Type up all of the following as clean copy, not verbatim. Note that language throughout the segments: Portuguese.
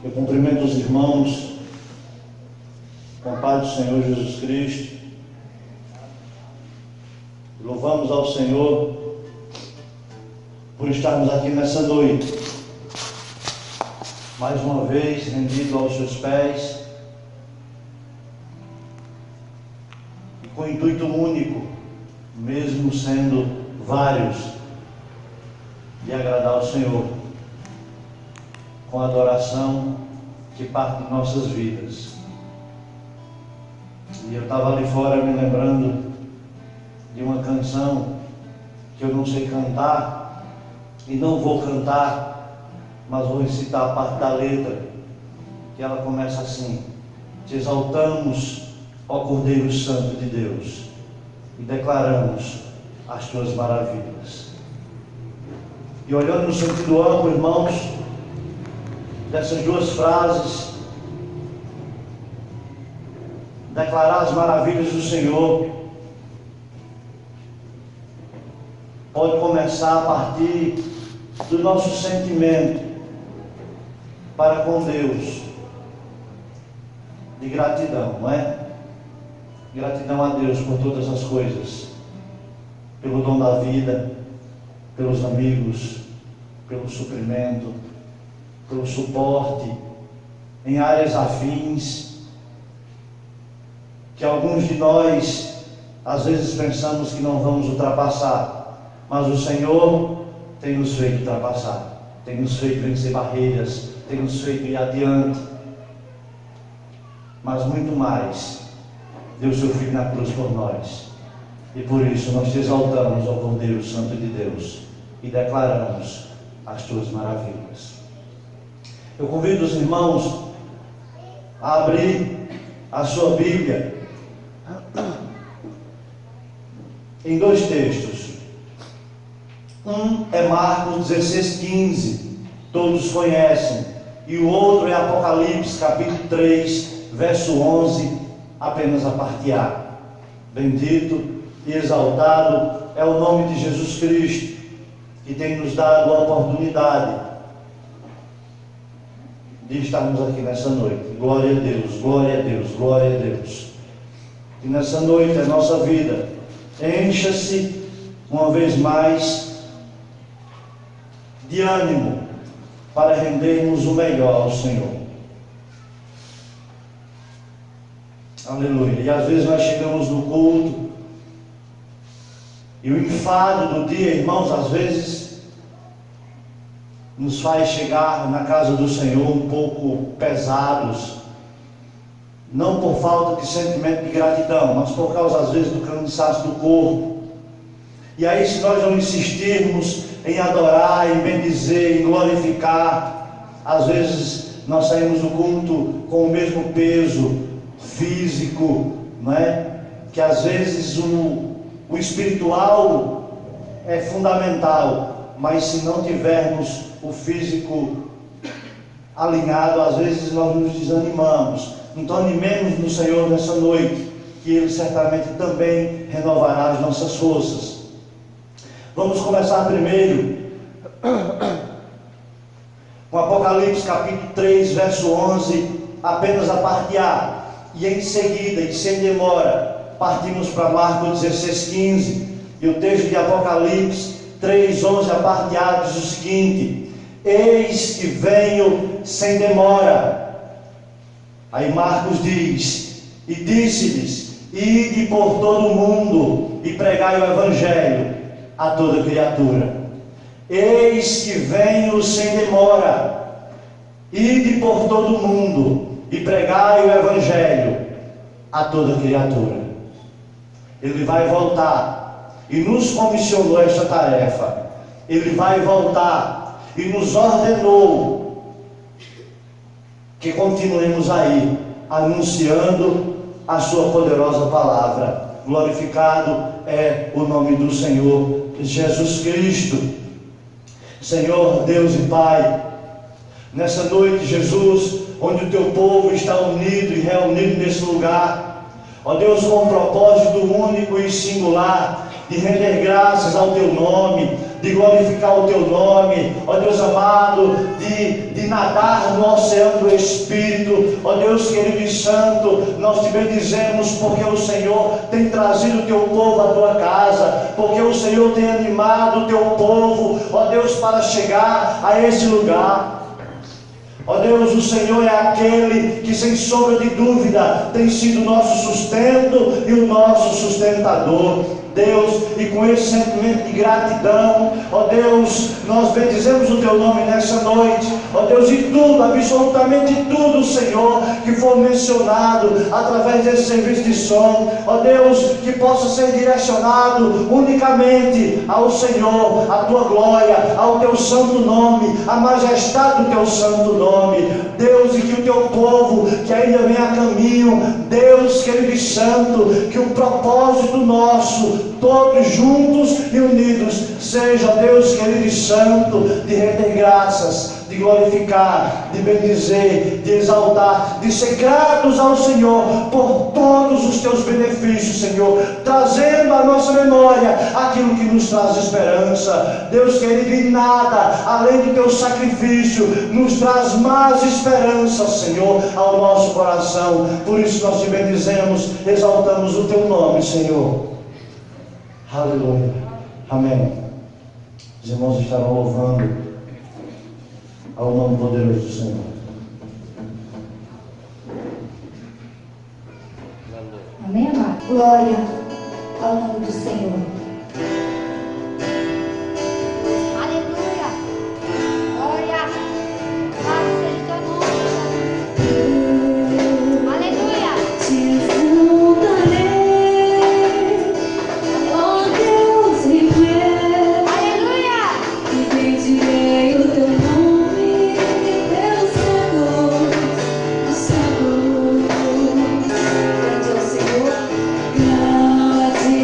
Eu cumprimento os irmãos com a paz do Senhor Jesus Cristo. Louvamos ao Senhor por estarmos aqui nessa noite, mais uma vez rendido aos seus pés, e com o intuito único, mesmo sendo vários, de agradar ao Senhor, com a adoração que parte de nossas vidas. E eu estava ali fora me lembrando de uma canção que eu não sei cantar e não vou cantar, mas vou recitar a parte da letra, que ela começa assim: te exaltamos, ó Cordeiro Santo de Deus, e declaramos as tuas maravilhas. E olhando no sentido amplo, irmãos, dessas duas frases, declarar as maravilhas do Senhor pode começar a partir do nosso sentimento para com Deus de gratidão, não é? Gratidão a Deus por todas as coisas, pelo dom da vida, pelos amigos, pelo suprimento, pelo suporte em áreas afins, que alguns de nós às vezes pensamos que não vamos ultrapassar, mas o Senhor tem nos feito ultrapassar, tem nos feito vencer barreiras, tem nos feito ir adiante, mas muito mais, deu seu Filho na cruz por nós, e por isso nós te exaltamos, ó Cordeiro Santo de Deus, e declaramos as tuas maravilhas. Eu convido os irmãos a abrir a sua Bíblia em dois textos. Um é Marcos 16:15, todos conhecem, e o outro é Apocalipse capítulo 3, verso 11, apenas a parte A. Bendito e exaltado é o nome de Jesus Cristo, que tem nos dado a oportunidade de estarmos aqui nessa noite. Glória a Deus, glória a Deus, glória a Deus. E nessa noite a nossa vida encha-se uma vez mais de ânimo para rendermos o melhor ao Senhor. Aleluia. E às vezes nós chegamos no culto e o enfado do dia, irmãos, às vezes nos faz chegar na casa do Senhor um pouco pesados, não por falta de sentimento de gratidão, mas por causa às vezes do cansaço do corpo. E aí, se nós não insistirmos em adorar, em bendizer, em glorificar, às vezes nós saímos do culto com o mesmo peso físico, não é? Que às vezes o espiritual é fundamental, mas se não tivermos o físico alinhado, às vezes nós nos desanimamos. Então animemos no Senhor nessa noite, que Ele certamente também renovará as nossas forças. Vamos começar primeiro com Apocalipse capítulo 3, verso 11, apenas a parte A, e em seguida, e sem demora, partimos para Marcos 16:15, e o texto de Apocalipse 3:11, a parte A, diz o seguinte: eis que venho sem demora. Aí Marcos diz: e disse-lhes, ide por todo o mundo e pregai o Evangelho a toda criatura. Eis que venho sem demora. Ide por todo o mundo e pregai o Evangelho a toda criatura. Ele vai voltar e nos comissionou esta tarefa. Ele vai voltar e nos ordenou que continuemos aí anunciando a sua poderosa palavra. Glorificado é o nome do Senhor Jesus Cristo. Senhor Deus e Pai, nessa noite, Jesus, onde o teu povo está unido e reunido nesse lugar, ó Deus, com um propósito único e singular de render graças ao teu nome, de glorificar o Teu nome, ó Deus amado, de nadar no oceano do Espírito. Ó Deus querido e santo, nós te bendizemos porque o Senhor tem trazido o Teu povo à Tua casa, porque o Senhor tem animado o Teu povo, ó Deus, para chegar a esse lugar. Ó Deus, o Senhor é aquele que, sem sombra de dúvida, tem sido o nosso sustento e o nosso sustentador. Deus, e com esse sentimento de gratidão, ó Deus, nós bendizemos o Teu nome nessa noite. Ó Deus, e tudo, absolutamente tudo, Senhor, que for mencionado através desse serviço de som, ó Deus, que possa ser direcionado unicamente ao Senhor, à Tua glória, ao Teu santo nome, à majestade do Teu santo nome. Deus, e que o Teu povo que ainda vem a caminho, Deus querido e santo, que o propósito nosso, todos juntos e unidos, seja, Deus querido e santo, de render graças, de glorificar, de bendizer, de exaltar, de ser gratos ao Senhor por todos os Teus benefícios, Senhor, trazendo à nossa memória aquilo que nos traz esperança. Deus querido, e nada além do Teu sacrifício nos traz mais esperança, Senhor, ao nosso coração. Por isso nós Te bendizemos, exaltamos o Teu nome, Senhor. Aleluia. Amém. Os irmãos estarão louvando ao nome poderoso do Senhor. Amém, amado? Glória ao nome do Senhor. Aleluia. Glória. Louvado seja Teu nome. Aleluia. Te fundarei, ó Deus meu. Aleluia. E bendirei o Teu nome pelos séculos dos séculos. Cante ao Senhor, grande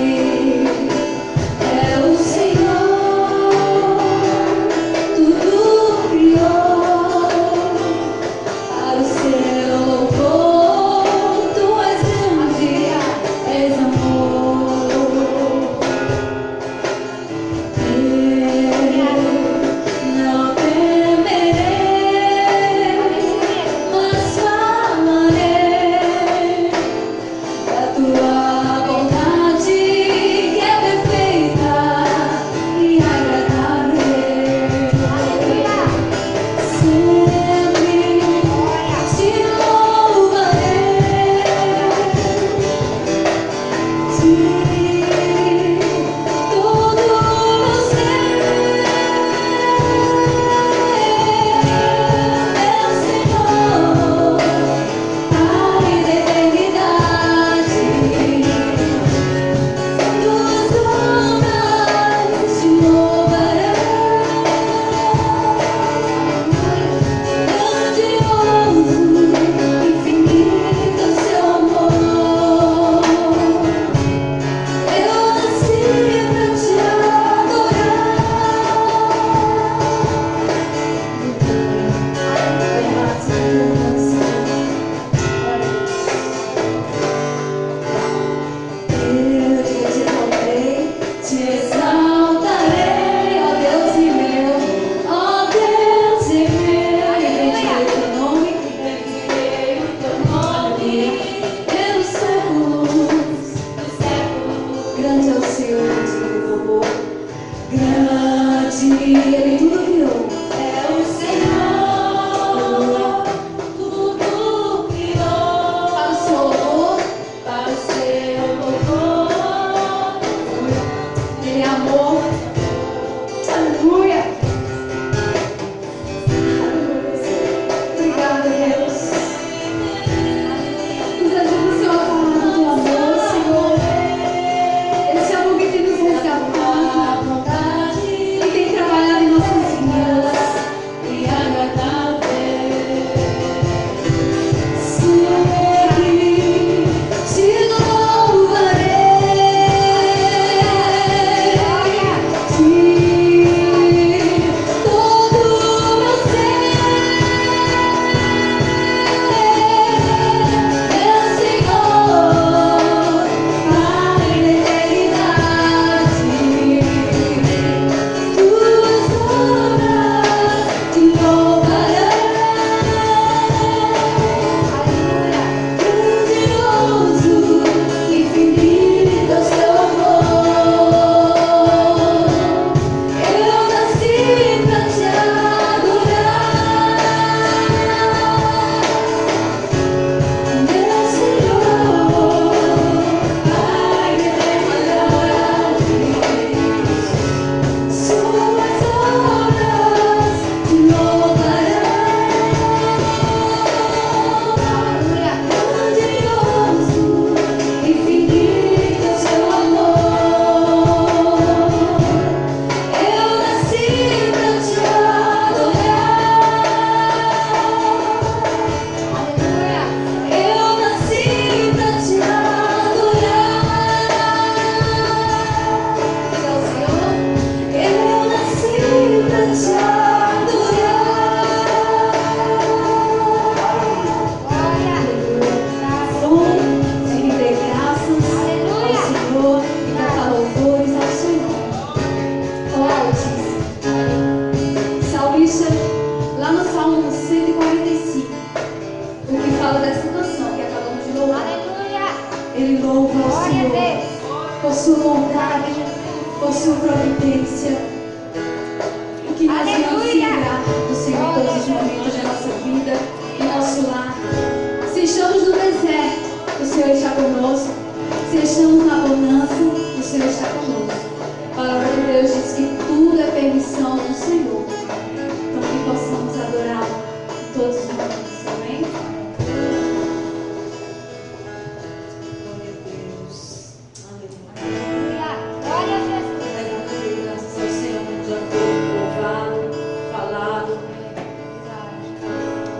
sua vontade, por sua providência. E que nós venhamos lembrar do Senhor em todos os momentos da nossa vida, em nosso lar. Se estamos no deserto, o Senhor está conosco. Se estamos na bonança, o Senhor está conosco. A palavra de Deus diz que tudo é permissão do Senhor. Então que possamos adorar em todos os momentos. Amém? Glória a Deus. Aleluia. Glória a Jesus. Graças ao Senhor, como já foi louvado, falado.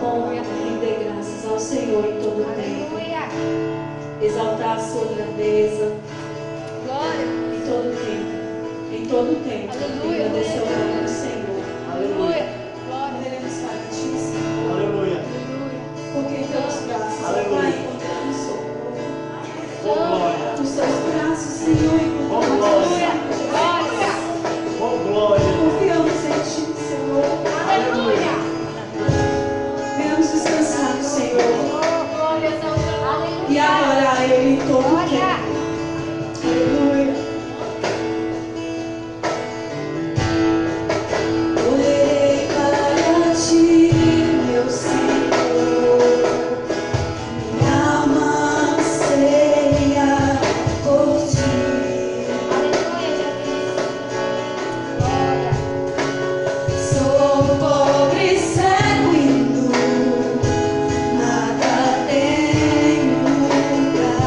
Bom render graças ao Senhor em todo o tempo. Aleluia. Exaltar a sua grandeza Glória. em todo o tempo. Em todo o tempo. Aleluia. Agradecer o nome do Senhor. Aleluia. Glória. Queremos para ti, Senhor. Aleluia. Aleluia. Porque em teus braços, ó Aleluia. Pai, encontramos socorro. Oh, glória. Nos teus braços, Senhor, Oh, encontramos glória. Glória. Oh, glória. Confiamos em ti, Senhor. Aleluia. Venhamos descansar no Senhor Oh, glória a Deus. Aleluia. e adorar Ele em todo o Glória. tempo. Aleluia. Olhei para ti, meu Senhor, minha alma anseia por ti. Aleluia, Jesus. Glória. Sou pobre, cego e nu, nada tenho pra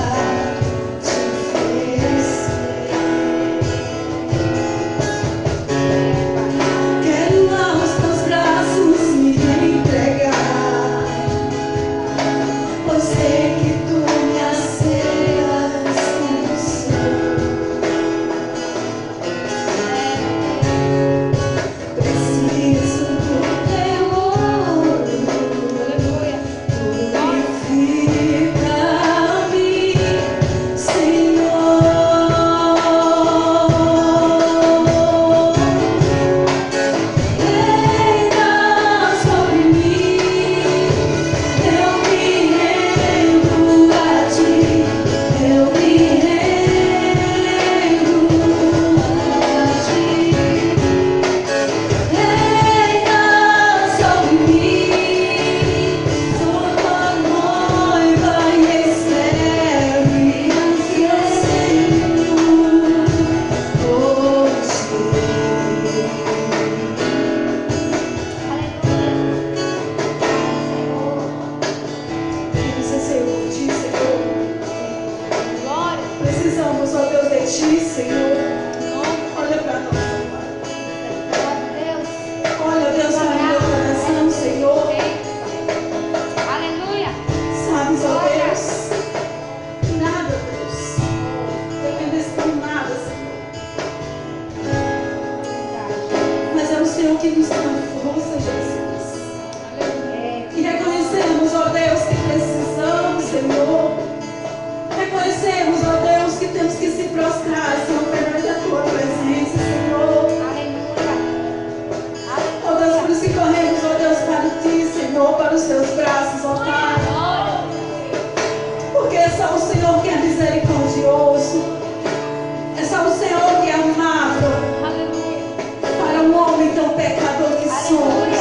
te oferecer. Quero aos teus braços me entregar, pois sei que tu me aceitas como sou. Preciso do teu olho, Aleluia. purifica-me, Senhor. Reina sobre mim, eu me rendo a ti, eu me rendo a ti. Reina sobre mim, sou tua noiva e espero e anseio por ti. Queremos anseio por ti, Senhor. Glória. Precisamos, ó Deus, de ti, Senhor. Olha para nós, ó Pai. Glória a Deus. Olha, Deus, para o meu coração, Senhor. Aleluia. Sabes, ó Deus, nada, Deus, dependesse de nada, Senhor. Mas é o Senhor que nos dá força, Jesus. E reconhecemos, ó Deus, que precisamos, Senhor. Reconhecemos, ó Deus, que temos que se prostrar, Senhor, perante a tua presença, Senhor. Aleluia. Ó Deus, por isso que corremos, ó Deus, para ti, Senhor, para os teus braços, ó Pai. Porque é só o Senhor que é misericordioso. É só o Senhor que é amável Aleluia. para um homem tão pecador que somos.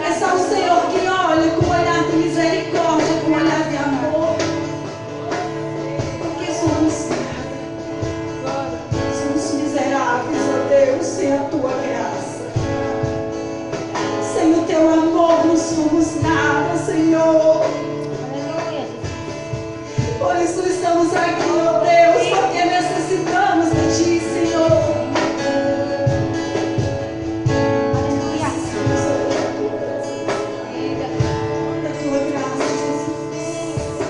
É só o Senhor que olha com um olhar de misericórdia, com um olhar de amor. Porque somos nada. Somos miseráveis, ó Deus, sem a tua graça. Sem o teu amor não somos nada, Senhor. Aleluia. Por isso estamos aqui, ó Deus, porque necessitamos de ti, Senhor. Aleluia. Precisamos, ó Deus, da tua presença, da tua graça, Jesus.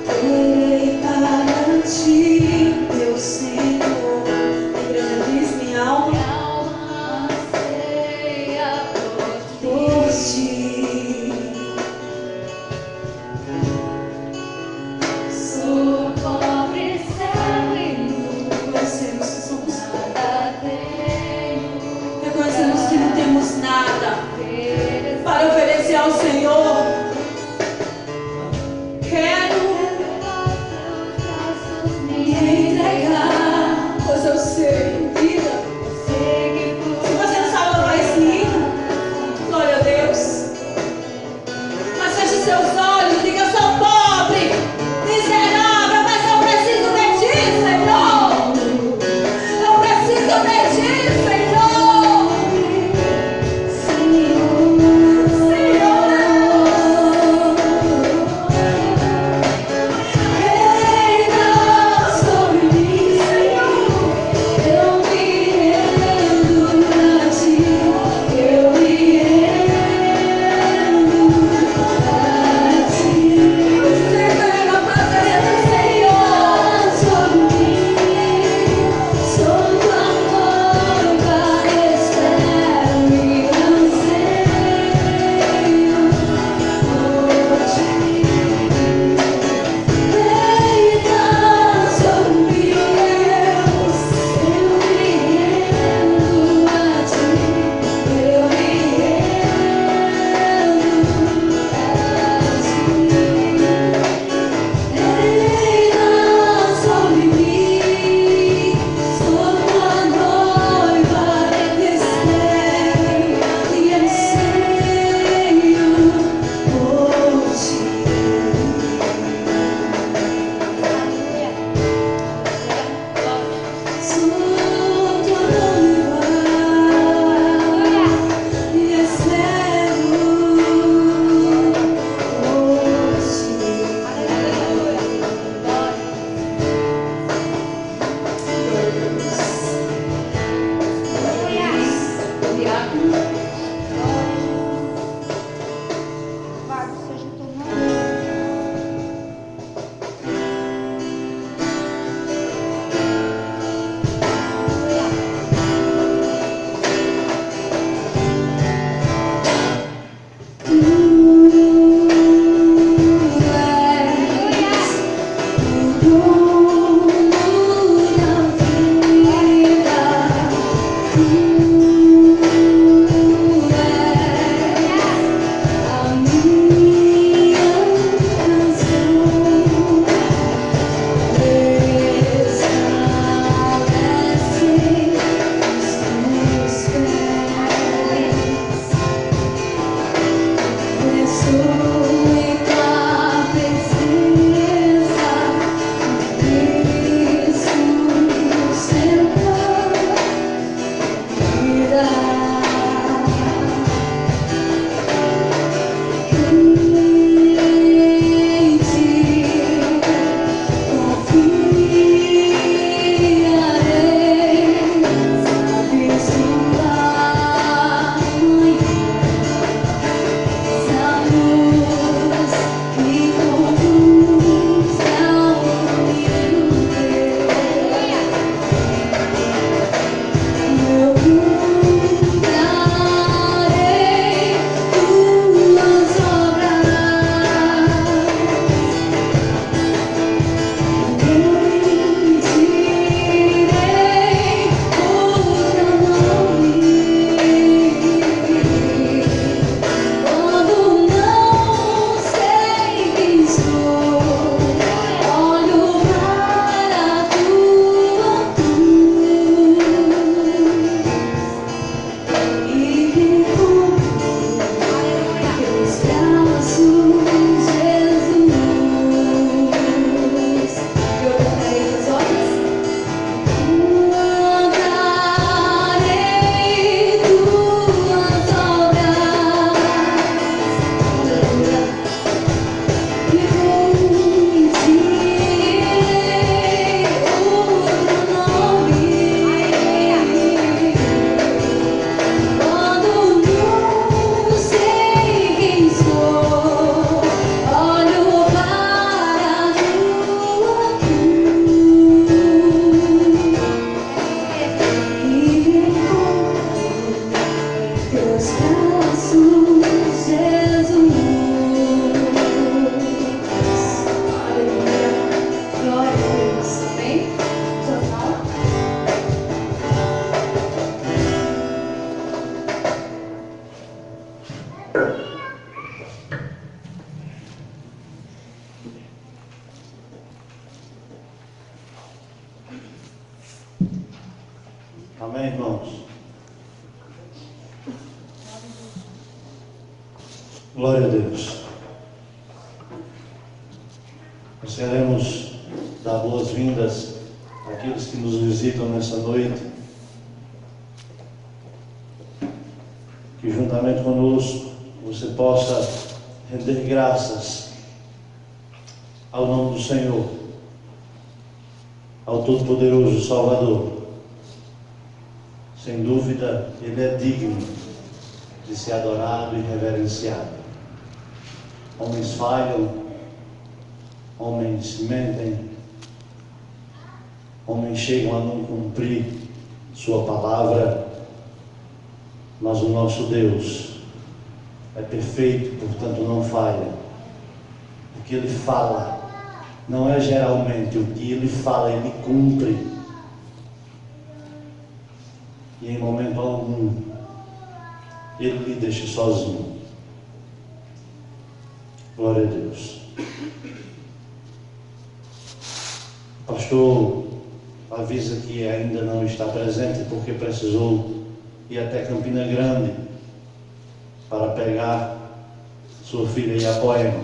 Olhei para ti, meu Senhor. A igreja diz: minha alma Amém, irmãos? Glória a Deus. Nós queremos dar boas-vindas àqueles que nos visitam nessa noite, que juntamente conosco você possa render graças ao nome do Senhor, ao Todo-Poderoso Salvador. Sem dúvida, Ele é digno de ser adorado e reverenciado. Homens falham, homens mentem, homens chegam a não cumprir sua palavra, mas o nosso Deus é perfeito, portanto não falha. O que Ele fala não é geralmente, o que Ele fala, Ele cumpre. E em momento algum Ele lhe deixa sozinho. Glória a Deus. O pastor avisa que ainda não está presente porque precisou ir até Campina Grande para pegar sua filha e a Poema.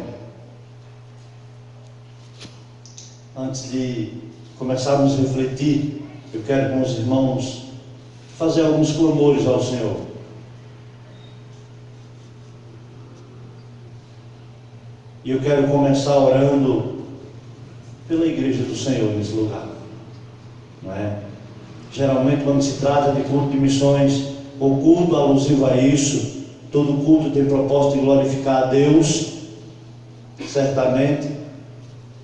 Antes de começarmos a refletir, eu quero com os irmãos fazer alguns clamores ao Senhor. E eu quero começar orando pela igreja do Senhor nesse lugar, não é? Geralmente, quando se trata de culto de missões, ou culto alusivo a isso, todo culto tem propósito de glorificar a Deus, certamente,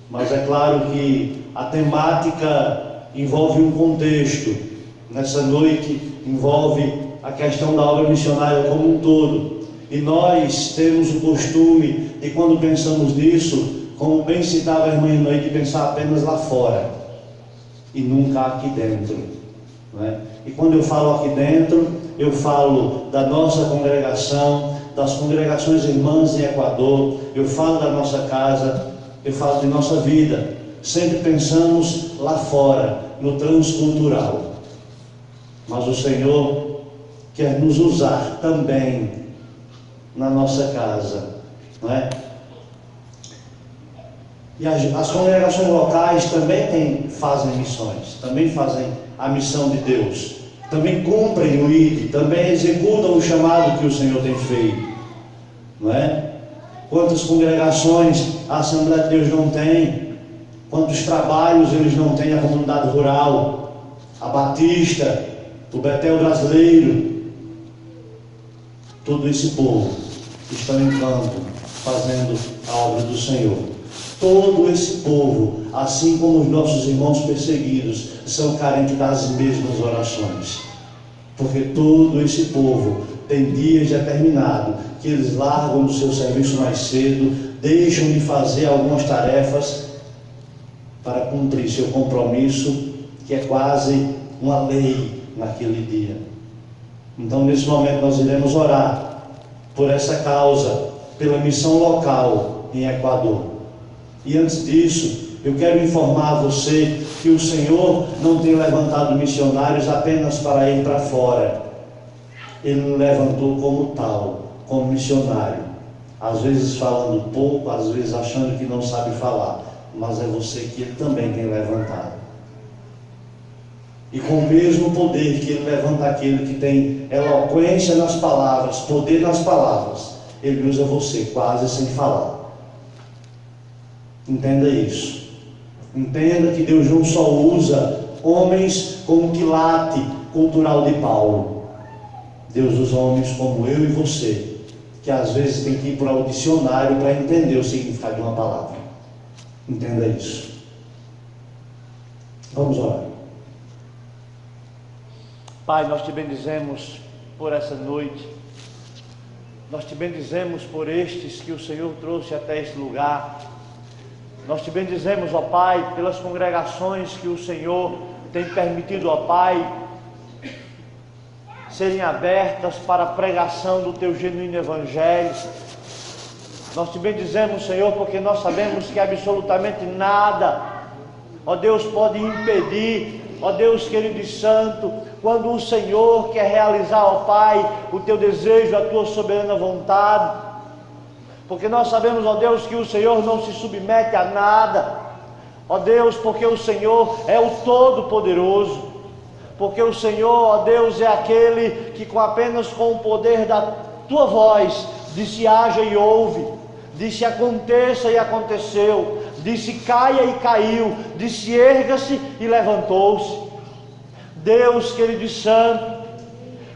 mas é claro que a temática envolve um contexto. Nessa noite envolve a questão da obra missionária como um todo. E nós temos o costume de, quando pensamos nisso, como bem citava a irmã Inoí, de pensar apenas lá fora e nunca aqui dentro, não é? E quando eu falo aqui dentro, eu falo da nossa congregação, das congregações irmãs em Equador, eu falo da nossa casa, eu falo de nossa vida. Sempre pensamos lá fora, no transcultural. Mas o Senhor quer nos usar também na nossa casa, não é? E as congregações locais também fazem missões, também fazem a missão de Deus, também cumprem o ID, também executam o chamado que o Senhor tem feito, não é? Quantas congregações a Assembleia de Deus não tem, quantos trabalhos eles não têm na comunidade rural, a Batista, o Betel brasileiro, todo esse povo está em campo fazendo a obra do Senhor. Todo esse povo, assim como os nossos irmãos perseguidos, são carentes das mesmas orações, porque todo esse povo tem dias determinados que eles largam do seu serviço mais cedo, deixam de fazer algumas tarefas para cumprir seu compromisso, que é quase uma lei naquele dia. Então, nesse momento, nós iremos orar por essa causa, pela missão local em Equador. E antes disso, eu quero informar a você que o Senhor não tem levantado missionários apenas para ir para fora. Ele levantou como tal, como missionário. Às vezes falando pouco, às vezes achando que não sabe falar, mas é você que Ele também tem levantado. E com o mesmo poder que Ele levanta aquele que tem eloquência nas palavras, poder nas palavras, Ele usa você quase sem falar. Entenda isso. Entenda que Deus não só usa homens como quilate cultural de Paulo. Deus usa homens como eu e você, que às vezes tem que ir para o dicionário para entender o significado de uma palavra. Entenda isso. Vamos orar. Pai, nós te bendizemos por essa noite. Nós te bendizemos por estes que o Senhor trouxe até este lugar. Nós te bendizemos, ó Pai, pelas congregações que o Senhor tem permitido, ó Pai, serem abertas para a pregação do Teu genuíno Evangelho. Nós te bendizemos, Senhor, porque nós sabemos que absolutamente nada, ó Deus, pode impedir ó Deus querido e santo, quando o Senhor quer realizar, ó Pai, o teu desejo, a tua soberana vontade, porque nós sabemos, ó Deus, que o Senhor não se submete a nada, ó Deus, porque o Senhor é o Todo-Poderoso, porque o Senhor, ó Deus, é aquele que apenas com o poder da tua voz disse haja e ouve, disse aconteça e aconteceu, disse caia e caiu, disse erga-se e levantou-se. Deus querido e santo,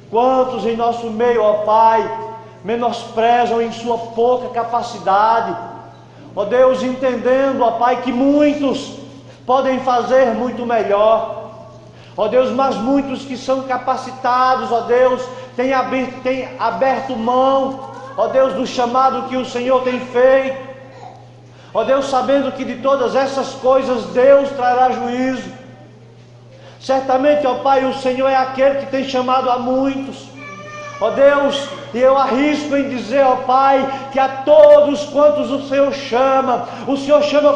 quantos em nosso meio, ó Pai, menosprezam em sua pouca capacidade, ó Deus, entendendo, ó Pai, que muitos podem fazer muito melhor, ó Deus, mas muitos que são capacitados, ó Deus, têm aberto mão, ó Deus, do chamado que o Senhor tem feito, ó Deus, sabendo que de todas essas coisas Deus trará juízo. Certamente, ó Pai, o Senhor é aquele que tem chamado a muitos, ó Deus, e eu arrisco em dizer, ó Pai, que a todos quantos o Senhor chama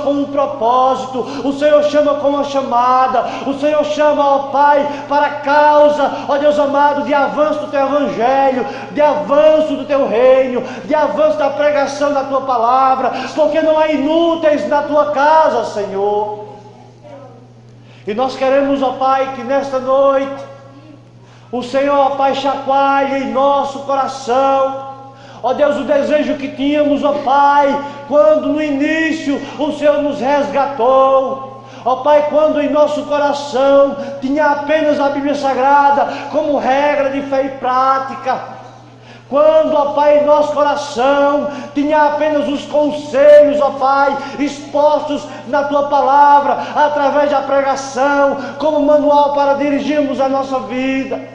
com um propósito, o Senhor chama com uma chamada, o Senhor chama, ó Pai, para a causa, ó Deus amado, de avanço do teu evangelho, de avanço do teu reino, de avanço da pregação da tua palavra, porque não há inúteis na tua casa, Senhor. E nós queremos, ó Pai, que nesta noite o Senhor, ó Pai, chacoalhe em nosso coração, ó Deus, o desejo que tínhamos, ó Pai, quando no início o Senhor nos resgatou, ó Pai, quando em nosso coração tinha apenas a Bíblia Sagrada como regra de fé e prática, quando, ó Pai, em nosso coração tinha apenas os conselhos, ó Pai, expostos na Tua Palavra, através da pregação, como manual para dirigirmos a nossa vida.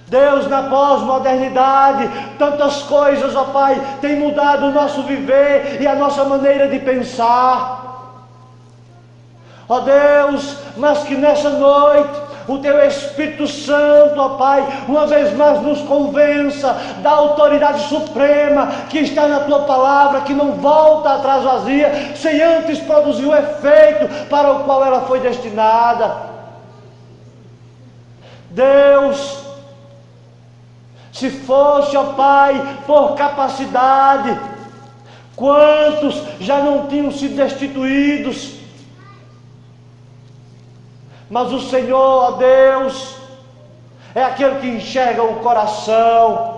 Deus, na pós-modernidade, tantas coisas, ó Pai, têm mudado o nosso viver e a nossa maneira de pensar. Ó Deus, mas que nessa noite o Teu Espírito Santo, ó Pai, uma vez mais nos convença da autoridade suprema que está na Tua Palavra, que não volta atrás vazia, sem antes produzir o efeito para o qual ela foi destinada. Deus, se fosse, ó Pai, por capacidade, quantos já não tinham sido destituídos? Mas o Senhor, ó Deus, é aquele que enxerga o coração.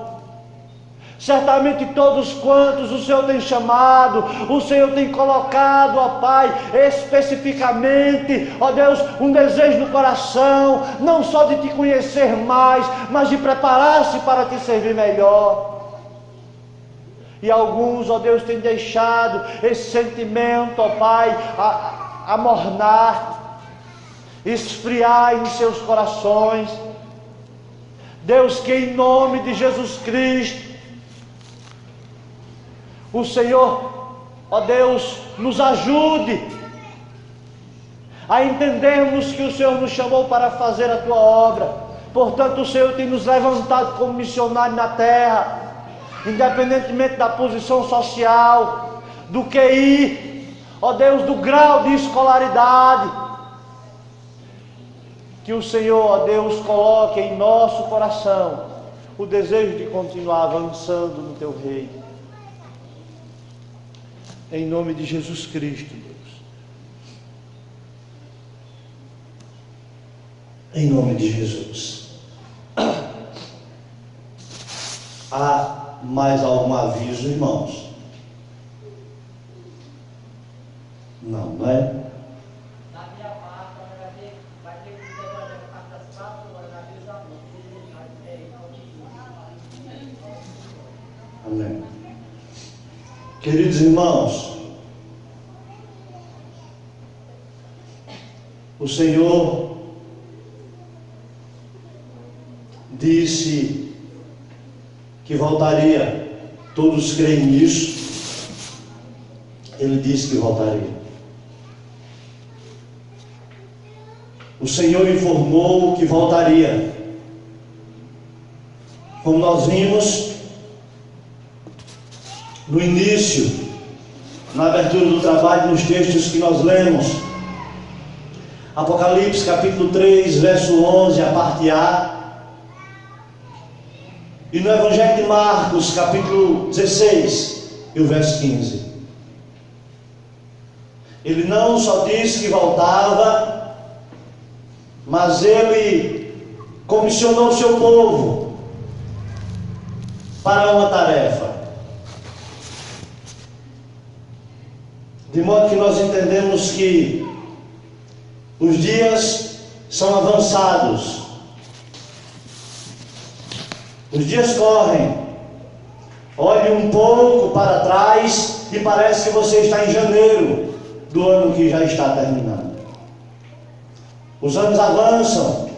Certamente todos quantos o Senhor tem chamado, o Senhor tem colocado, ó Pai, especificamente, ó Deus, um desejo no coração, não só de Te conhecer mais, mas de preparar-se para Te servir melhor. E alguns, ó Deus, têm deixado esse sentimento, ó Pai, amornar, esfriar em seus corações. Deus, que em nome de Jesus Cristo, o Senhor, ó Deus, nos ajude a entendermos que o Senhor nos chamou para fazer a Tua obra. Portanto, o Senhor tem nos levantado como missionário na terra, independentemente da posição social, do QI, ó Deus, do grau de escolaridade. Que o Senhor, ó Deus, coloque em nosso coração o desejo de continuar avançando no Teu reino. Em nome de Jesus Cristo, Deus. Em nome de Jesus. Há mais algum aviso, irmãos? Não, não é? Amém. Queridos irmãos, o Senhor disse que voltaria, todos creem nisso, Ele disse que voltaria. O Senhor informou que voltaria. Como nós vimos no início, na abertura do trabalho, nos textos que nós lemos, Apocalipse capítulo 3, verso 11, a parte A. E no Evangelho de Marcos, capítulo 16, e o verso 15. Ele não só disse que voltava, mas ele comissionou o seu povo para uma tarefa. De modo que nós entendemos que os dias são avançados. Os dias correm. Olhe um pouco para trás e parece que você está em janeiro do ano que já está terminando. Os anos avançam.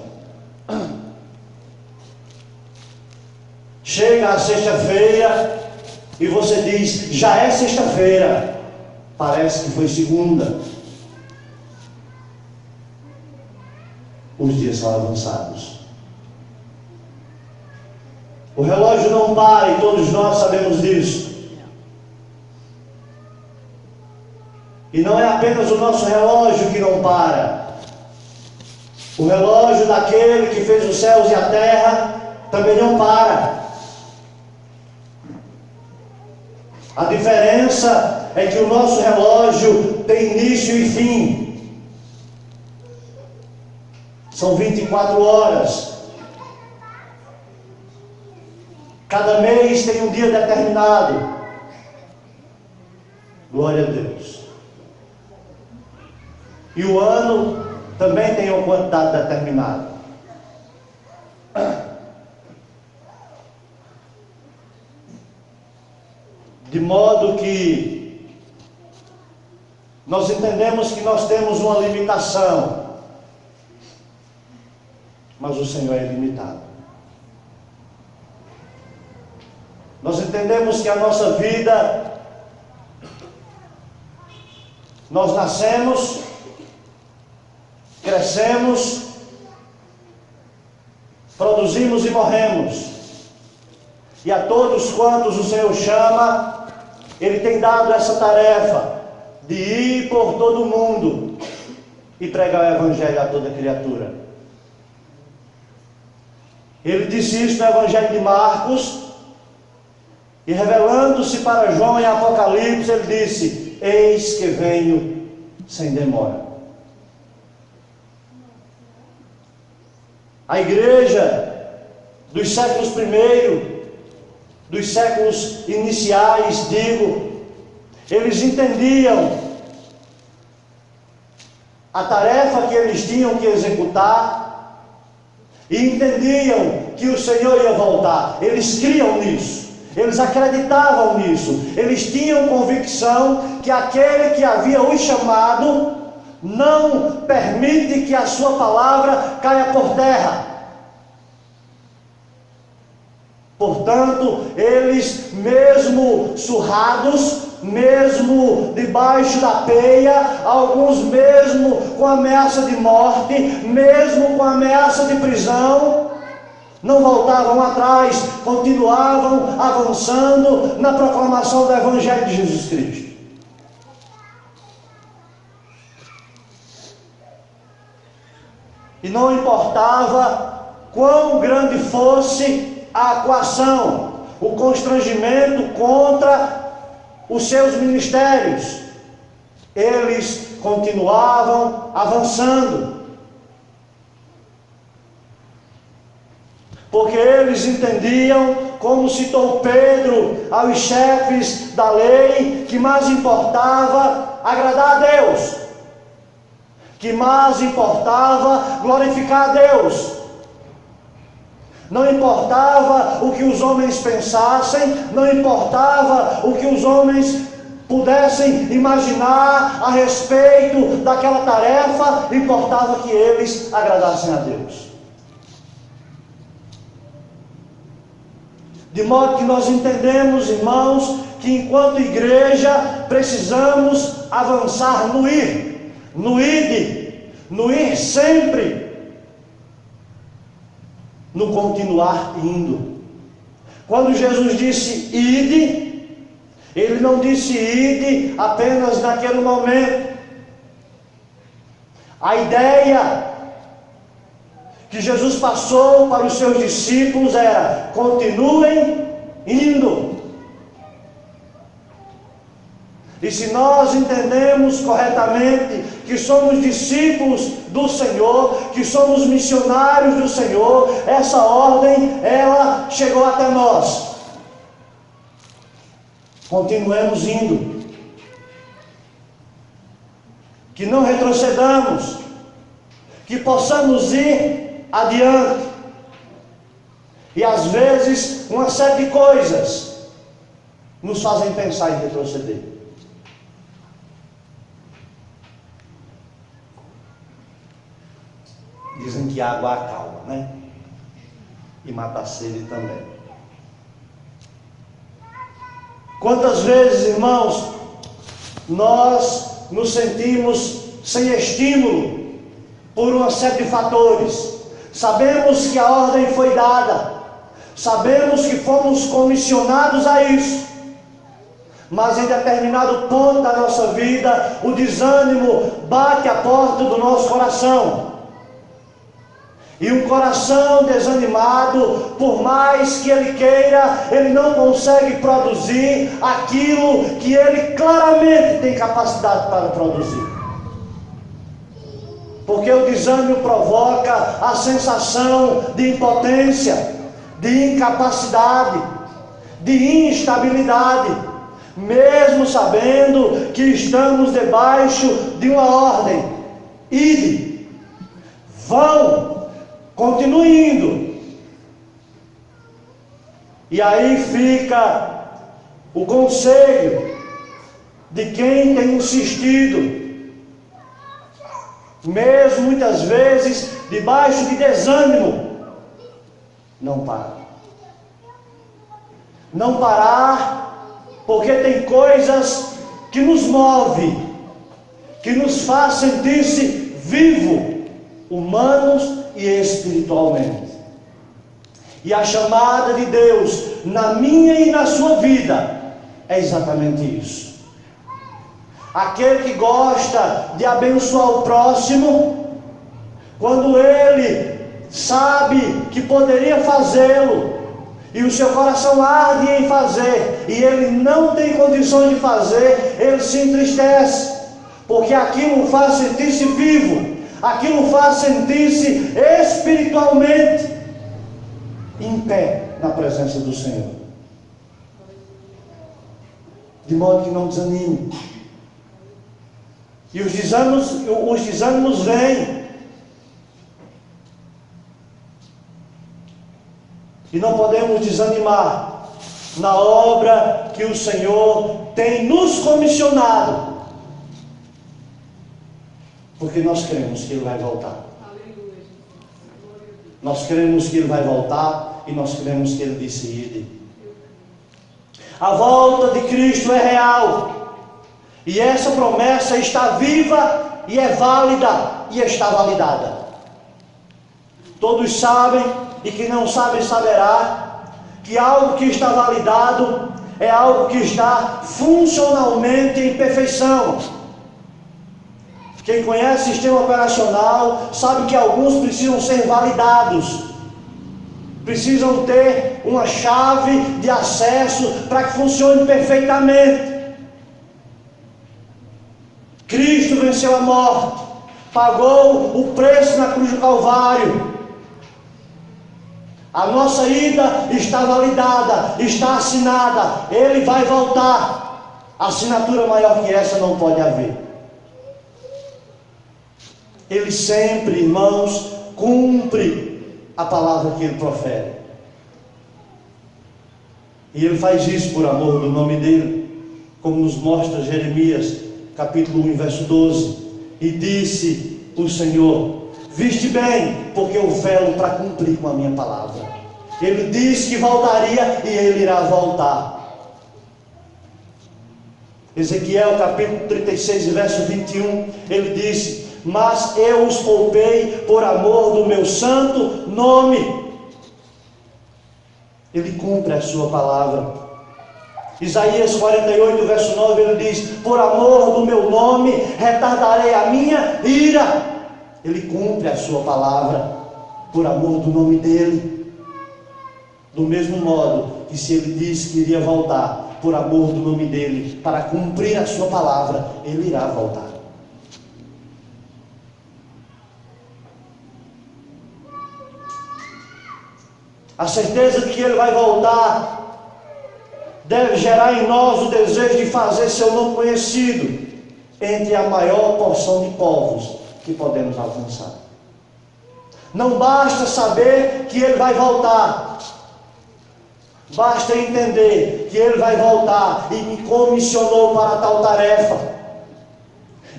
Chega a sexta-feira e você diz, já é sexta-feira. Parece que foi segunda. Os dias são avançados. O relógio não para e todos nós sabemos disso. E não é apenas o nosso relógio que não para. O relógio daquele que fez os céus e a terra também não para. A diferença é que o nosso relógio tem início e fim. São 24 horas. Cada mês tem um dia determinado. Glória a Deus. E o ano também tem uma quantidade determinada. De modo que nós entendemos que nós temos uma limitação, mas o Senhor é ilimitado. Nós entendemos que a nossa vida, nós nascemos, crescemos, produzimos e morremos. E a todos quantos o Senhor chama, Ele tem dado essa tarefa de ir por todo o mundo e pregar o Evangelho a toda criatura. Ele disse isso no Evangelho de Marcos, e revelando-se para João em Apocalipse, ele disse, eis que venho sem demora. A igreja dos séculos I, dos séculos iniciais, digo, eles entendiam a tarefa que eles tinham que executar e entendiam que o Senhor ia voltar. Eles criam nisso. Eles acreditavam nisso. Eles tinham convicção que aquele que havia os chamado não permite que a sua palavra caia por terra. Portanto, eles, mesmo surrados, mesmo debaixo da peia, alguns mesmo com ameaça de morte, mesmo com ameaça de prisão, não voltavam atrás, continuavam avançando na proclamação do Evangelho de Jesus Cristo. E não importava quão grande fosse a coação, o constrangimento contra os seus ministérios, eles continuavam avançando. Porque eles entendiam, como citou Pedro aos chefes da lei, que mais importava agradar a Deus, que mais importava glorificar a Deus. Não importava o que os homens pensassem, não importava o que os homens pudessem imaginar a respeito daquela tarefa, importava que eles agradassem a Deus. De modo que nós entendemos, irmãos, que enquanto igreja precisamos avançar no ir, no ir sempre, no continuar indo. Quando Jesus disse ide, Ele não disse ide apenas naquele momento. A ideia que Jesus passou para os seus discípulos era: continuem indo. E se nós entendemos corretamente que somos discípulos do Senhor, que somos missionários do Senhor, essa ordem, ela chegou até nós. Continuemos indo. Que não retrocedamos, que possamos ir adiante. E às vezes uma série de coisas nos fazem pensar em retroceder. Dizem que a água acalma, né? E mata a sede também. Quantas vezes, irmãos, nós nos sentimos sem estímulo por uma série de fatores. Sabemos que a ordem foi dada, sabemos que fomos comissionados a isso, mas em determinado ponto da nossa vida, o desânimo bate à porta do nosso coração. E um coração desanimado, por mais que ele queira, ele não consegue produzir aquilo que ele claramente tem capacidade para produzir. Porque o desânimo provoca a sensação de impotência, de incapacidade, de instabilidade, mesmo sabendo que estamos debaixo de uma ordem: ide, vão, continue indo. E aí fica o conselho de quem tem insistido, mesmo muitas vezes debaixo de desânimo: não parar. Não parar, porque tem coisas que nos movem, que nos faz sentir-se vivo, humanos e espiritualmente. E a chamada de Deus na minha e na sua vida é exatamente isso. Aquele que gosta de abençoar o próximo, quando ele sabe que poderia fazê-lo, e o seu coração arde em fazer, e ele não tem condições de fazer, ele se entristece, porque aquilo o faz sentir-se vivo, aquilo o faz sentir-se espiritualmente em pé na presença do Senhor. De modo que não desanime. E os desânimos vêm. E não podemos desanimar na obra que o Senhor tem nos comissionado, porque nós cremos que Ele vai voltar. Nós cremos que Ele vai voltar, e nós cremos que Ele disse: ide. A volta de Cristo é real, e essa promessa está viva e é válida e está validada. Todos sabem, e quem não sabe saberá, que algo que está validado é algo que está funcionalmente em perfeição. Quem conhece o sistema operacional sabe que alguns precisam ser validados, precisam ter uma chave de acesso para que funcione perfeitamente. Cristo venceu a morte, pagou o preço na cruz do Calvário. A nossa ida está validada, está assinada. Ele vai voltar. Assinatura maior que essa não pode haver. Ele sempre, irmãos, cumpre a palavra que Ele profere. E Ele faz isso por amor do nome dEle, como nos mostra Jeremias, capítulo 1, verso 12. E disse o Senhor: viste bem, porque eu velo para cumprir com a minha palavra. Ele disse que voltaria, e Ele irá voltar. Ezequiel capítulo 36, verso 21, ele disse: mas eu os poupei por amor do meu santo nome. Ele cumpre a sua palavra. Isaías 48, verso 9, ele diz: por amor do meu nome retardarei a minha ira. Ele cumpre a sua palavra por amor do nome dele. Do mesmo modo que se ele disse que iria voltar por amor do nome dele, para cumprir a sua palavra, ele irá voltar. A certeza de que ele vai voltar deve gerar em nós o desejo de fazer seu nome conhecido entre a maior porção de povos que podemos alcançar. Não basta saber que ele vai voltar, basta entender que ele vai voltar e me comissionou para tal tarefa.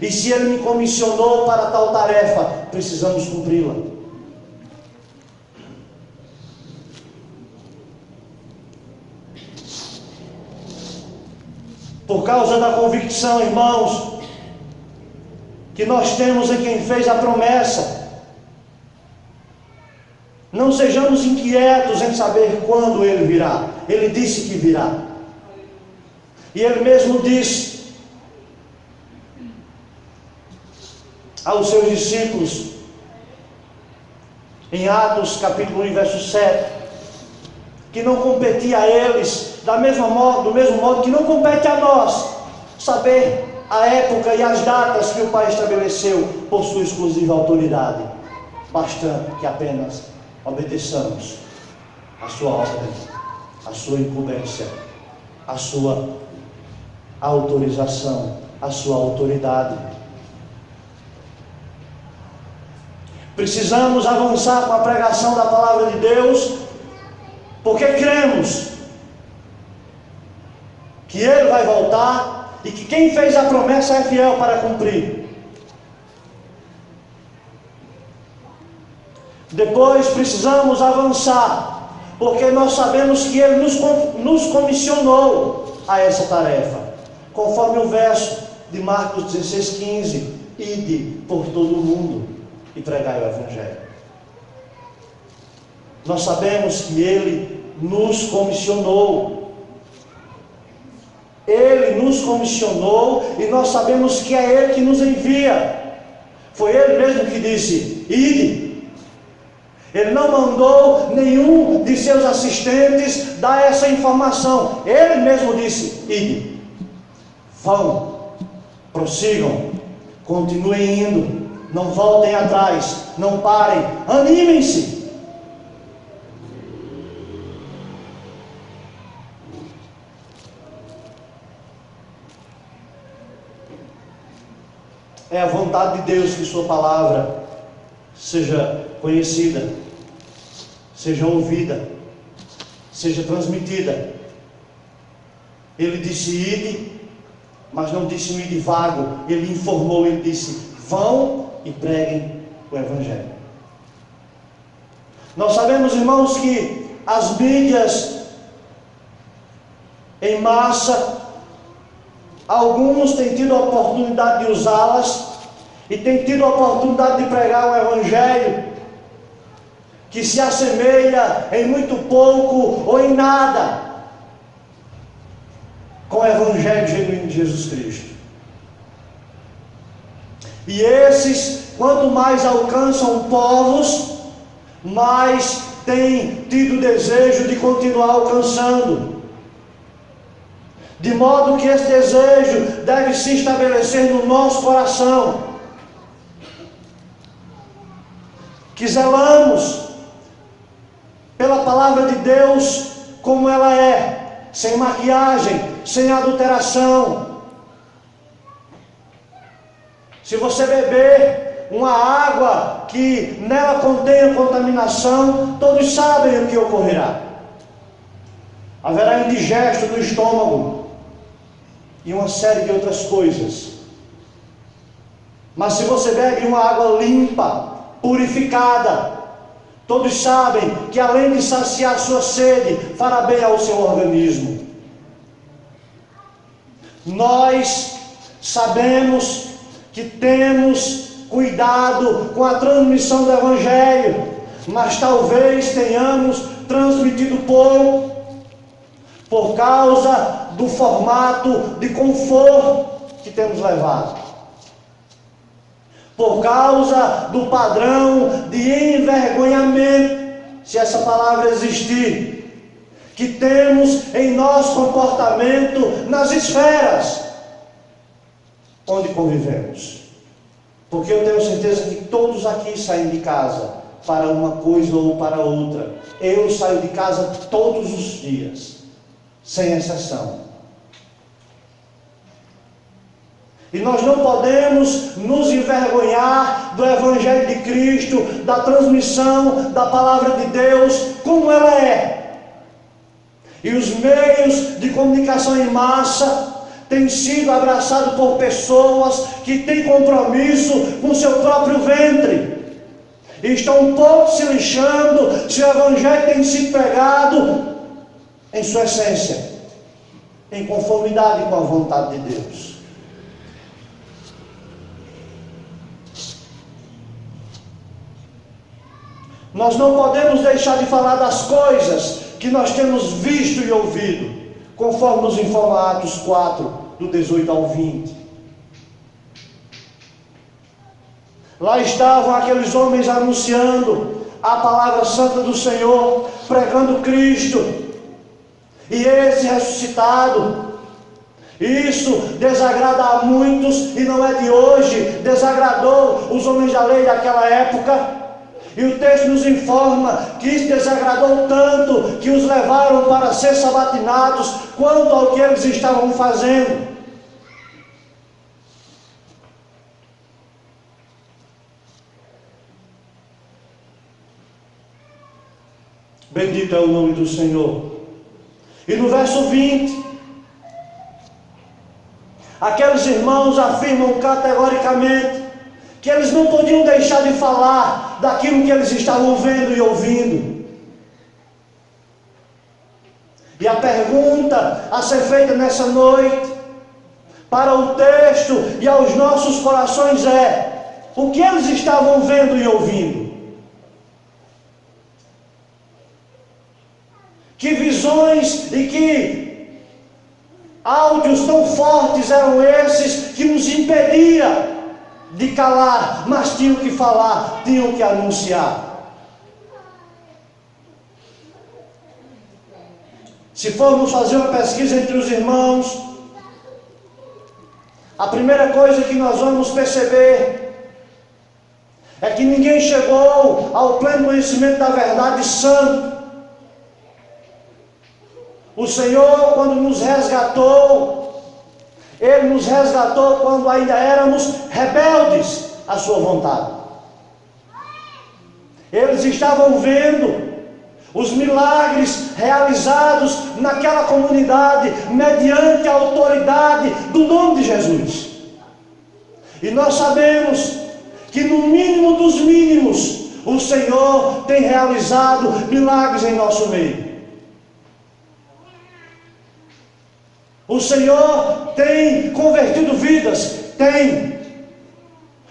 E se ele me comissionou para tal tarefa, precisamos cumpri-la. Por causa da convicção, irmãos, que nós temos em quem fez a promessa, não sejamos inquietos em saber quando ele virá. Ele disse que virá. E ele mesmo disse aos seus discípulos, em Atos capítulo 1, verso 7, que não competia a eles, do mesmo modo que não compete a nós, saber a época e as datas que o Pai estabeleceu por sua exclusiva autoridade. Basta que apenas obedeçamos a sua ordem, a sua incumbência, a sua autorização, a sua autoridade. Precisamos avançar com a pregação da palavra de Deus, porque cremos que ele vai voltar e que quem fez a promessa é fiel para cumprir. Depois precisamos avançar, porque nós sabemos que ele nos comissionou a essa tarefa, conforme o verso de Marcos 16,15: ide por todo o mundo e pregai o Evangelho. Nós sabemos que ele nos comissionou. Ele nos comissionou e nós sabemos que é ele que nos envia. Foi ele mesmo que disse: ide. Ele não mandou nenhum de seus assistentes dar essa informação. Ele mesmo disse: ide. Vão, prossigam, continuem indo, não voltem atrás, não parem, animem-se. É a vontade de Deus que sua palavra seja conhecida, seja ouvida, seja transmitida. Ele disse ide, mas não disse um ide vago. Ele informou, ele disse: vão e preguem o Evangelho. Nós sabemos, irmãos, que as mídias em massa, alguns têm tido a oportunidade de usá-las e têm tido a oportunidade de pregar o Evangelho, que se assemelha em muito pouco ou em nada com o Evangelho genuíno de Jesus Cristo. E esses, quanto mais alcançam povos, mais têm tido desejo de continuar alcançando. De modo que esse desejo deve se estabelecer no nosso coração. Que zelamos pela palavra de Deus como ela é, sem maquiagem, sem adulteração. Se você beber uma água que nela contenha contaminação, todos sabem o que ocorrerá. Haverá indigesto no estômago e uma série de outras coisas. Mas se você bebe uma água limpa, purificada, todos sabem que além de saciar sua sede, fará bem ao seu organismo. Nós sabemos que temos cuidado com a transmissão do Evangelho, mas talvez tenhamos transmitido pouco, por causa do formato de conforto que temos levado. por causa do padrão de envergonhamento, se essa palavra existir, que temos em nosso comportamento nas esferas onde convivemos. Porque eu tenho certeza que todos aqui saem de casa para uma coisa ou para outra. Eu saio de casa todos os dias, sem exceção. E nós não podemos nos envergonhar do Evangelho de Cristo, da transmissão da Palavra de Deus, como ela é. E os meios de comunicação em massa têm sido abraçados por pessoas que têm compromisso com seu próprio ventre. E estão um pouco se lixando se o Evangelho tem sido pregado em sua essência, em conformidade com a vontade de Deus. Nós não podemos deixar de falar das coisas que nós temos visto e ouvido, conforme nos informa Atos 4, do 18 ao 20. Lá estavam aqueles homens anunciando a palavra santa do Senhor, pregando Cristo, e esse ressuscitado. Isso desagrada a muitos, e não é de hoje, desagradou os homens da lei daquela época. E o texto nos informa que isso desagradou tanto que os levaram para ser sabatinados quanto ao que eles estavam fazendo. Bendito é o nome do Senhor. E no verso 20, aqueles irmãos afirmam categoricamente que eles não podiam deixar de falar daquilo que eles estavam vendo e ouvindo. E a pergunta a ser feita nessa noite, para o texto e aos nossos corações é: o que eles estavam vendo e ouvindo? Que visões e que áudios tão fortes eram esses que nos impedia de calar, mas tinham que falar, tinham que anunciar. Se formos fazer uma pesquisa entre os irmãos, a primeira coisa que nós vamos perceber é que ninguém chegou ao pleno conhecimento da verdade santo. O Senhor, quando nos resgatou, Ele nos resgatou quando ainda éramos rebeldes à sua vontade. Eles estavam vendo os milagres realizados naquela comunidade mediante a autoridade do nome de Jesus. E nós sabemos que no mínimo dos mínimos o Senhor tem realizado milagres em nosso meio. O Senhor tem convertido vidas? Tem.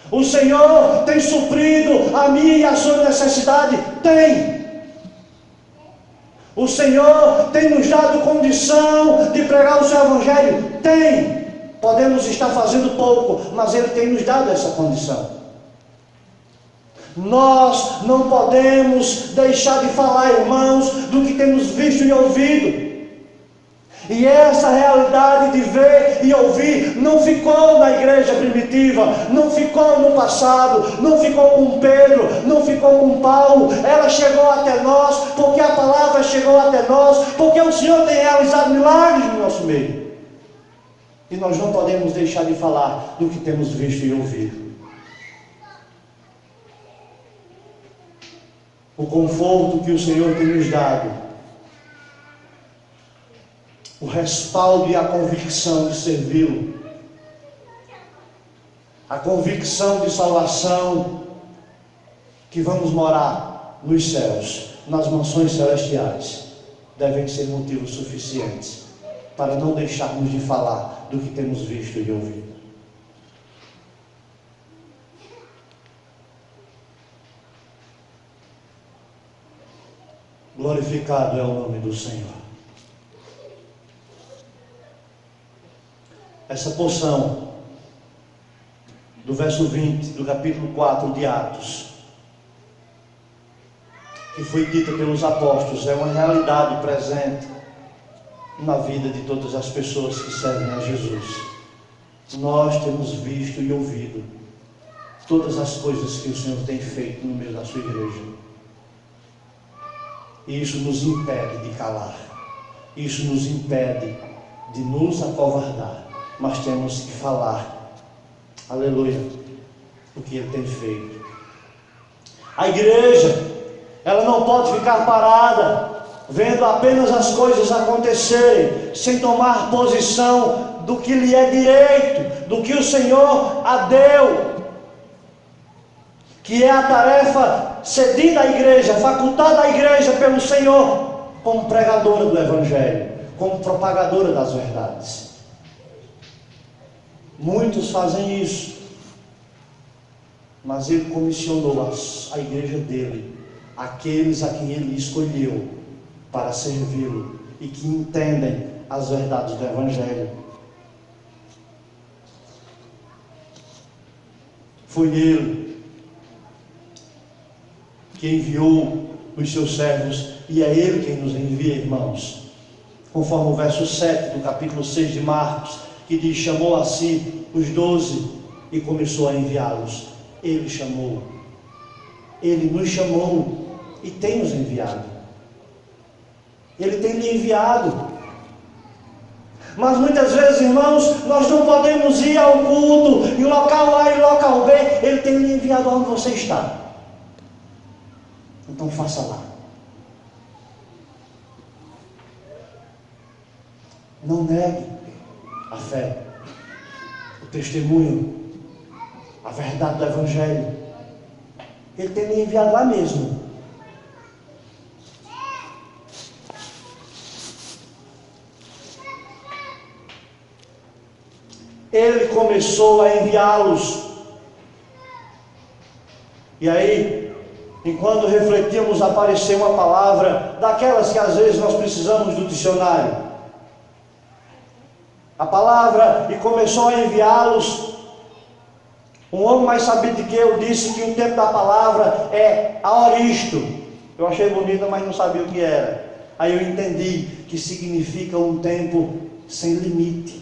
O Senhor tem suprido a minha e a sua necessidade? Tem. O Senhor tem nos dado condição de pregar o seu Evangelho? Tem. Podemos estar fazendo pouco, mas Ele tem nos dado essa condição. Nós não podemos deixar de falar, irmãos, do que temos visto e ouvido. E essa realidade de ver e ouvir não ficou na igreja primitiva, não ficou no passado, não ficou com Pedro, não ficou com Paulo. Ela chegou até nós, porque a palavra chegou até nós, porque o Senhor tem realizado milagres no nosso meio. E nós não podemos deixar de falar do que temos visto e ouvido. O conforto que o Senhor tem nos dado, o respaldo e a convicção de servi-lo, a convicção de salvação, que vamos morar nos céus, nas mansões celestiais, devem ser motivos suficientes para não deixarmos de falar do que temos visto e ouvido. Glorificado é o nome do Senhor. Essa porção do verso 20 do capítulo 4 de Atos, que foi dita pelos apóstolos, é uma realidade presente na vida de todas as pessoas que servem a Jesus. Nós temos visto e ouvido todas as coisas que o Senhor tem feito no meio da sua igreja. E isso nos impede de calar. Isso nos impede de nos acovardar. Mas temos que falar, aleluia, o que Ele tem feito. A igreja, ela não pode ficar parada, vendo apenas as coisas acontecerem, sem tomar posição do que lhe é direito, do que o Senhor a deu, que é a tarefa cedida à igreja, facultada à igreja pelo Senhor, como pregadora do Evangelho, como propagadora das verdades. Muitos fazem isso, mas Ele comissionou a igreja dele, aqueles a quem Ele escolheu para servi-lo e que entendem as verdades do Evangelho. Foi Ele que enviou os seus servos, e é Ele quem nos envia, irmãos, conforme o verso 7 do capítulo 6 de Marcos, que diz: chamou a si os 12 e começou a enviá-los. Ele chamou, Ele nos chamou e tem nos enviado. Ele tem lhe enviado. Mas muitas vezes, irmãos, nós não podemos ir ao culto, em local A e local B. Ele tem lhe enviado onde você está. Então faça lá. Não negue a fé, o testemunho, a verdade do Evangelho. Ele tem me enviado lá mesmo. Ele começou a enviá-los. E aí, enquanto refletimos, apareceu uma palavra daquelas que às vezes nós precisamos do dicionário. A palavra, e começou a enviá-los. Um homem mais sabido que eu disse que o tempo da palavra é aoristo. Eu achei bonita, mas não sabia o que era. Aí eu entendi que significa um tempo sem limite.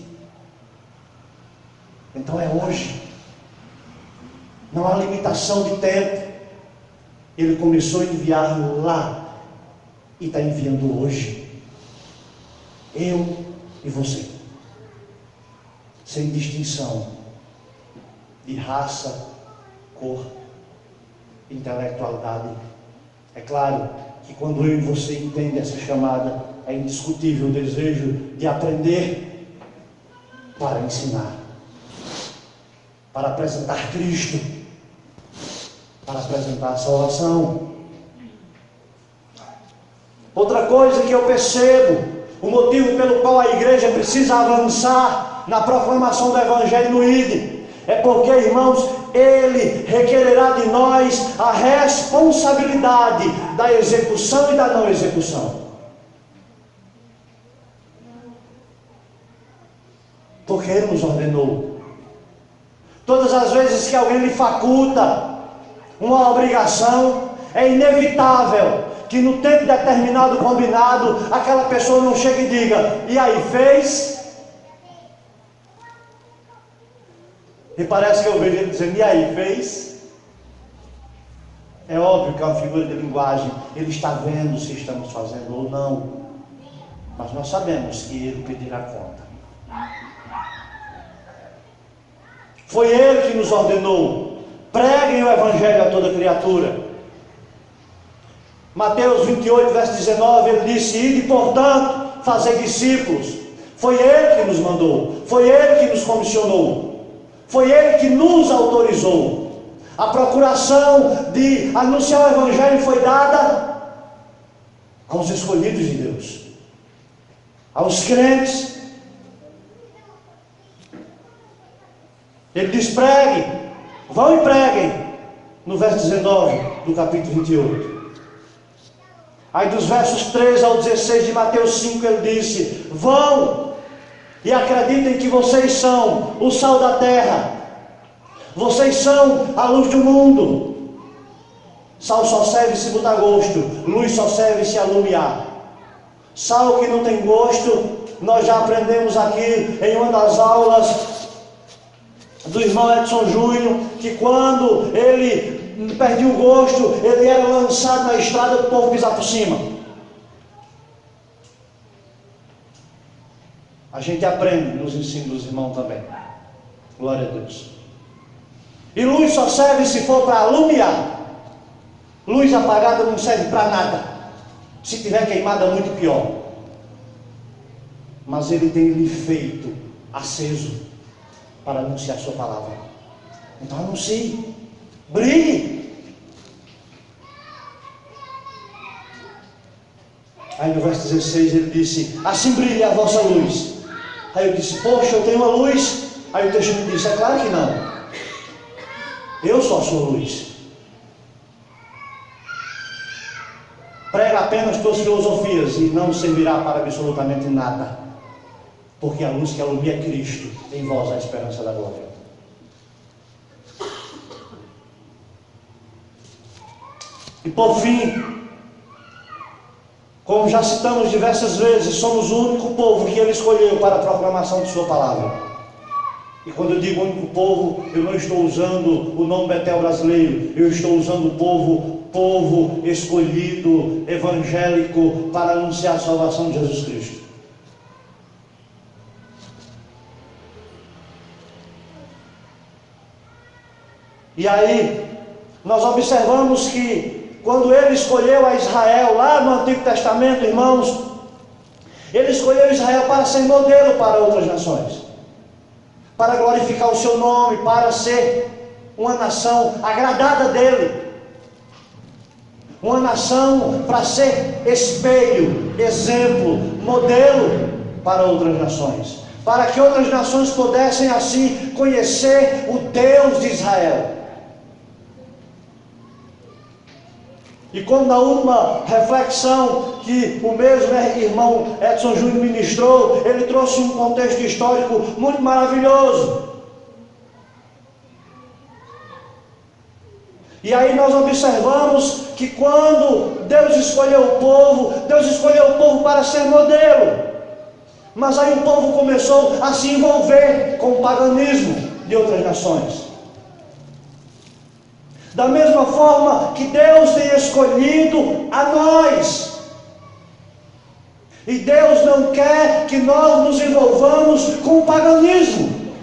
Então é hoje. Não há limitação de tempo. Ele começou a enviar lá e está enviando hoje. Eu e você. Sem distinção de raça, cor, intelectualidade. É claro que quando eu e você entendem essa chamada, é indiscutível o desejo de aprender para ensinar, para apresentar Cristo, para apresentar a salvação. Outra coisa que eu percebo, o motivo pelo qual a igreja precisa avançar na proclamação do Evangelho no ID, é porque, irmãos, Ele requererá de nós a responsabilidade da execução e da não execução. Porque Ele nos ordenou. Todas as vezes que alguém lhe faculta uma obrigação, é inevitável que no tempo determinado, combinado, aquela pessoa não chegue e diga: e aí, fez? E parece que eu vejo ele dizendo: e aí, fez? É óbvio que é uma figura de linguagem. Ele está vendo se estamos fazendo ou não. Mas nós sabemos que Ele pedirá conta. Foi Ele que nos ordenou: preguem o Evangelho a toda criatura. Mateus 28, verso 19, Ele disse: ide, portanto, fazer discípulos. Foi Ele que nos mandou. Foi Ele que nos comissionou. Foi Ele que nos autorizou. A procuração de anunciar o Evangelho foi dada aos escolhidos de Deus, aos crentes. Ele diz: preguem, vão e preguem, no verso 19 do capítulo 28. Aí dos versos 13 ao 16 de Mateus 5 ele disse: vão e acreditem que vocês são o sal da terra. Vocês são a luz do mundo. Sal só serve se botar gosto, luz só serve se alumiar. Sal que não tem gosto, nós já aprendemos aqui em uma das aulas do irmão Edson Júnior, que quando ele perdia o gosto, ele era lançado na estrada para o povo pisar por cima. A gente aprende nos ensinos dos irmãos também. Glória a Deus. E luz só serve se for para alumiar. Luz apagada não serve para nada. Se tiver queimada, muito pior. Mas ele tem lhe feito aceso para anunciar a sua palavra. Então anuncie, brilhe. Aí no verso 16 ele disse: assim brilhe a vossa luz. Aí eu disse: poxa, eu tenho uma luz. Aí o texto me disse: é claro que não. Eu sou a sua luz. Prega apenas tuas filosofias e não servirá para absolutamente nada. Porque a luz que alumia é Cristo, em vós a esperança da glória. E por fim, como já citamos diversas vezes, somos o único povo que Ele escolheu para a proclamação de sua palavra. E quando eu digo único povo, eu não estou usando o nome Betel brasileiro, eu estou usando o povo escolhido, evangélico, para anunciar a salvação de Jesus Cristo. E aí, nós observamos que quando Ele escolheu a Israel, lá no Antigo Testamento, irmãos, Ele escolheu Israel para ser modelo para outras nações, para glorificar o seu nome, para ser uma nação agradada dEle, uma nação para ser espelho, exemplo, modelo para outras nações, para que outras nações pudessem assim conhecer o Deus de Israel. E como na última reflexão que o mesmo irmão Edson Júnior ministrou, ele trouxe um contexto histórico muito maravilhoso. E aí nós observamos que quando Deus escolheu o povo para ser modelo. Mas aí o povo começou a se envolver com o paganismo de outras nações. Da mesma forma que Deus tem escolhido a nós. E Deus não quer que nós nos envolvamos com o paganismo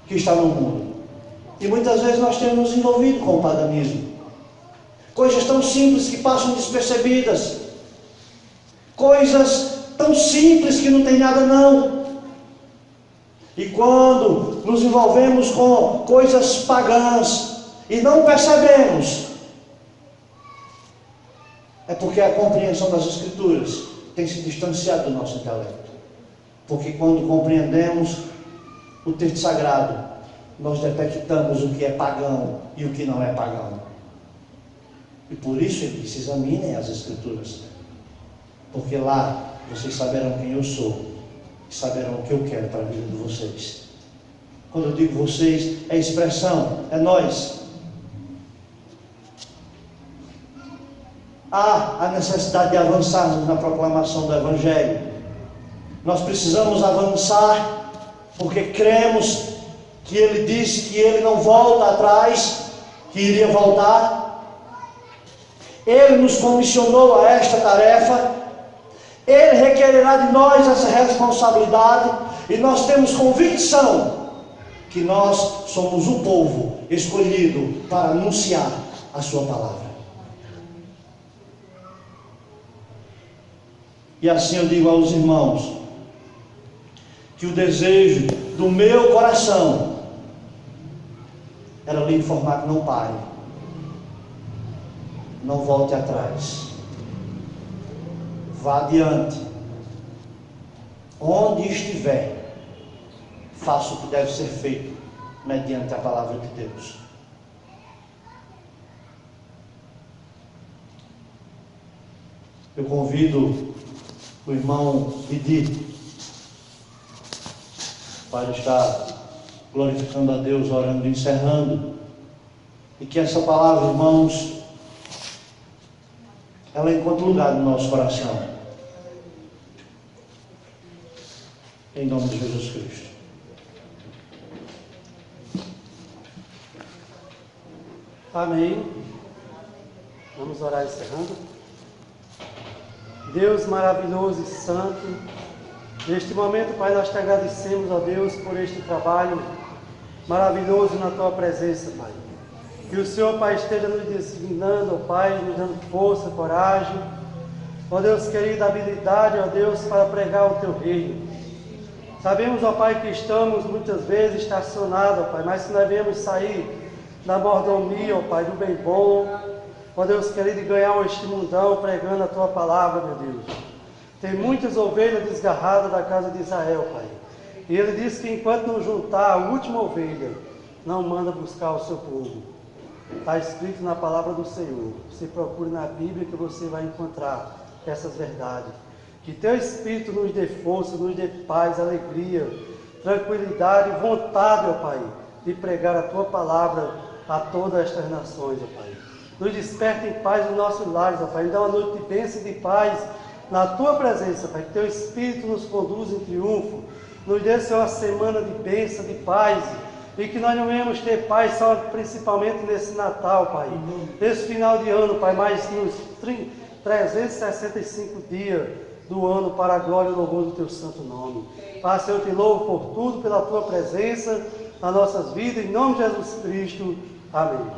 que está no mundo. E muitas vezes nós temos nos envolvido com o paganismo. Coisas tão simples que passam despercebidas. Coisas tão simples que não tem nada não. E quando nos envolvemos com coisas pagãs e não percebemos, é porque a compreensão das Escrituras tem se distanciado do nosso intelecto. Porque quando compreendemos o texto sagrado, nós detectamos o que é pagão e o que não é pagão. E por isso ele diz: examinem as Escrituras, porque lá vocês saberão quem eu sou e saberão o que eu quero para a vida de vocês. Quando eu digo vocês, é expressão, é nós. Há a necessidade de avançarmos na proclamação do Evangelho. Nós precisamos avançar porque cremos que Ele disse que Ele não volta atrás, que iria voltar. Ele nos comissionou a esta tarefa. Ele requererá de nós essa responsabilidade. E nós temos convicção que nós somos o povo escolhido para anunciar a sua palavra. E assim eu digo aos irmãos, que o desejo do meu coração era lhe informar que não pare, não volte atrás, vá adiante, onde estiver, faça o que deve ser feito mediante a palavra de Deus. Eu convido o irmão Didi para estar glorificando a Deus, orando, encerrando. E que essa palavra, irmãos, ela encontre lugar no nosso coração. Em nome de Jesus Cristo. Amém. Vamos orar encerrando. Deus maravilhoso e santo, neste momento, Pai, nós te agradecemos, ó Deus, por este trabalho maravilhoso na tua presença, Pai. Que o Senhor, Pai, esteja nos disciplinando, ó Pai, nos dando força, coragem, ó Deus querido, habilidade, ó Deus, para pregar o teu reino. Sabemos, ó Pai, que estamos muitas vezes estacionados, ó Pai, mas se nós viemos sair da mordomia, ó Pai, do bem bom, ó Deus querido, e ganhar este mundão pregando a tua palavra, meu Deus. Tem muitas ovelhas desgarradas da casa de Israel, Pai. E ele disse que enquanto não juntar a última ovelha, não manda buscar o seu povo. Está escrito na palavra do Senhor. Você procure na Bíblia que você vai encontrar essas verdades. Que teu Espírito nos dê força, nos dê paz, alegria, tranquilidade e vontade, ó Pai, de pregar a tua palavra a todas estas nações, ó Pai. Nos desperte em paz nos nossos lares, ó Pai. Nos dá uma noite de bênção e de paz na tua presença, Pai. Que teu Espírito nos conduza em triunfo. Nos dê, Senhor, uma semana de bênção, de paz. E que nós não venhamos ter paz só principalmente nesse Natal, Pai. Nesse final de ano, Pai, mas nos 365 dias do ano para a glória e o louvor do teu santo nome. Pai, Senhor, eu te louvo por tudo, pela tua presença nas nossas vidas. Em nome de Jesus Cristo. Amém.